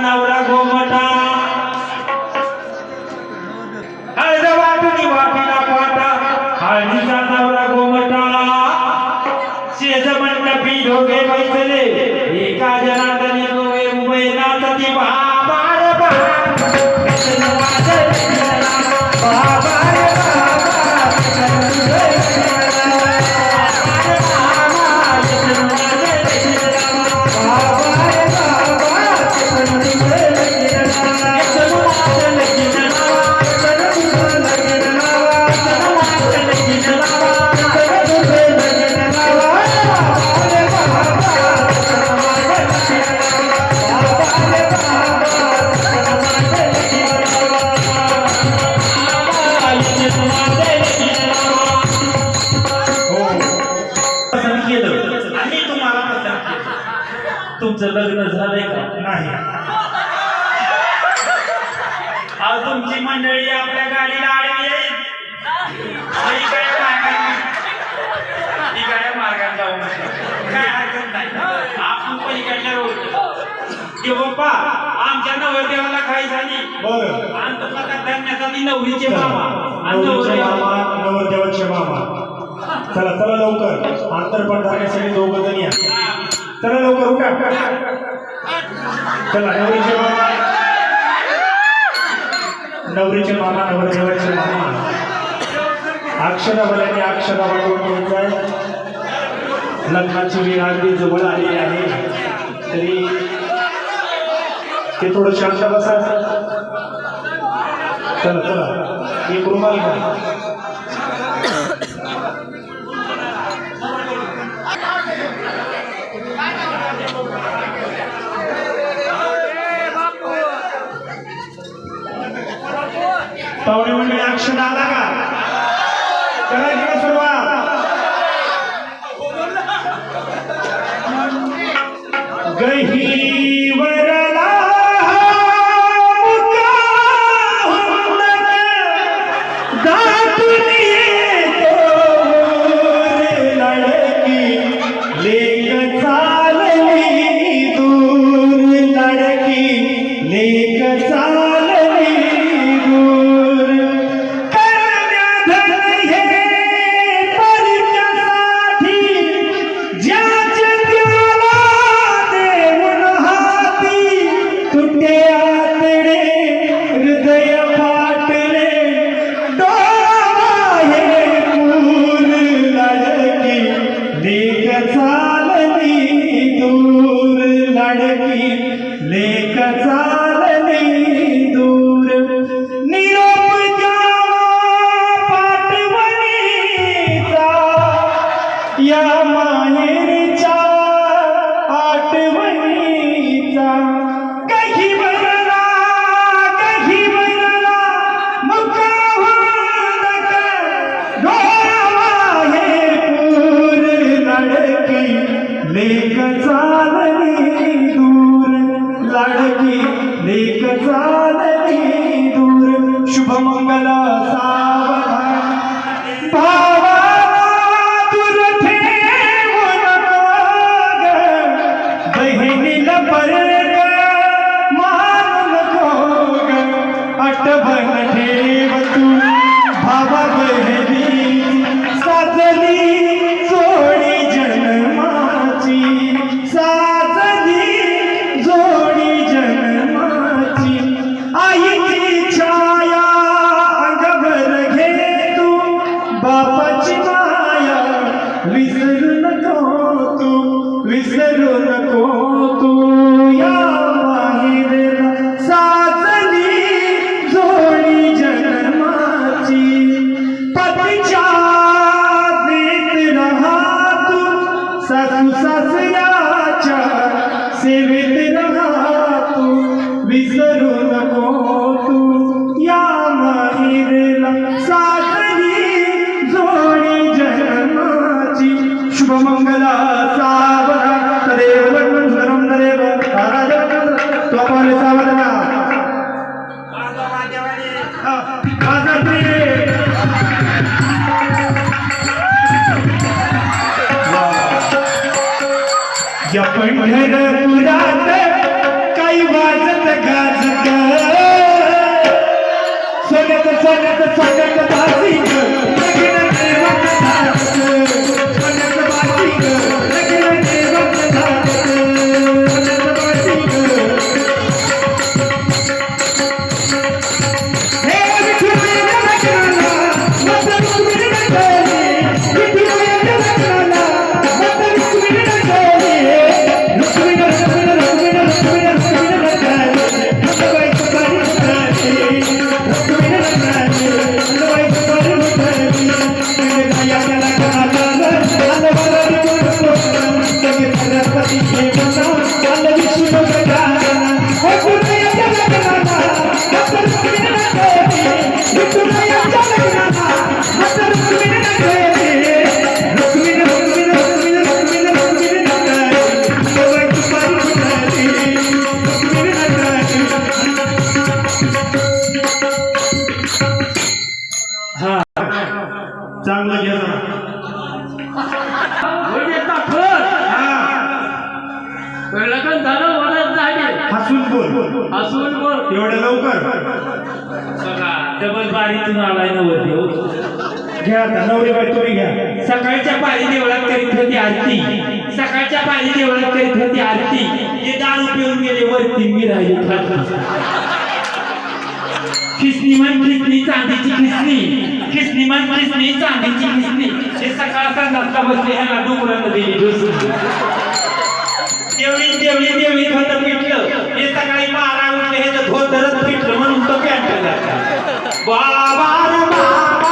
नवरा गोमटा हळद वाटणी वाटीला पाटा हळदीचा नवरा गोमटा शेज मंडपी ढोगे बैसले एका जनार्दनी डोळे उभे नाचती बाबार तुमचं लग्न झालंय का? नाही. अहो तुमची मंडळी आपल्या गाडीला आडवी येईल. इकडे मार्गात जाऊ काय हरकत नाही. आपण पलीकडल्या रोड बाप्पा आमच्या नवरदेवाला काय झाली अंतपता धरण्यासाठी नवरीचे मामा नवरदेवाचे मामा. चला चला लवकर अंतरपण धरण्यासाठी दोघं जण या. चला लवकर उठा. चला नवरीचे मामा नवरदेवाचे मामा अक्षरावाल्याने अक्षरा वाटून घ्यायचा. लग्नाची वेळ अगदी जवळ आलेली आहे तरी ते थोडं शांत बसा. चला चला एक रुमाल घ्या. पाहुणे मंडळी अक्षर आला का? करायची सुरुवात. गहीवरला दाटून येतो लडकी लेक चालली दूर. लडकी लेक चालली दूर. लेक चालली दूर. निरोप द्यावा पाठवणीचा या माहेरच्या आठवणीचा. गहीवरला मुका डोळा हे पूर. लडकी लेक चालली दूर. लडकी लेक चालली दूर. शुभमंगल सावधान भावा दूर ठेवू नको ग. बहिणीला परग मारू नको ग. आठवण ठेव तू भावा बहिणी साजली जोडी जन्माची. साजली जोडी जन्माची. आईची छाया अंगभर घे तू बापाची पंढरपुरात काही वाजत गाजत सोन्यात सोन्यात सोन्यात बाजी लगीन देवात धाकत सोन्यात बाजी लगीन देवात धाकत सोन्यात बाजी हे विठुराया लग्नाला मत रुक्मिणी नटली विठुराया लग्नाला मत रुक्मिणी नटली रुक्मिणी रुक्मिणी रुक्मिणी रुक्मिणी रुक्मिणी नटली रुक्मिणी सुपारी नटली रुक्मिणी नटली रुक्मिणी सुपारी नटली विठुराया लग्नाला आनवरी कोण सगळे सरस्वती के बना आल विष्णु गजानन हो विठुराया लग्नाला मत रुक्मिणी नटली विठुराया लग्नाला मत रुक्मिणी नटली रुक्मिणी रुक्मिणी रुक्मिणी रुक्मिणी रुक्मिणी नटली रुक्मिणी सुपारी नटली रुक्मिणी नटली हा चांगलं घ्या लग्न झालं वरच झाले हसून बोल असून बोल एवढं लवकर डबल बारीतून आलाय नवरदेव घ्या आता नवरी बाई तुम्ही घ्या सकाळच्या पाळी देवळात करीत होती आरती सकाळच्या पाळी देवळात करीत होती आरती हे दारू पिऊन गेले वरती मी राहिली खिसनी मन खिसनी चांदीची खिसनी खिसनी मन खिसनी चांदीची खिसनी हे सकाळ संध्याकाळ बसले ह्याला डुकरानं दिली ढोसून देवळी देवळी देवळी धोतर पिटलं हे सकाळी 12 उठले हे तर धोतरच पिटलं म्हणून तो पॅन्ट घातला बाबा रे बाबा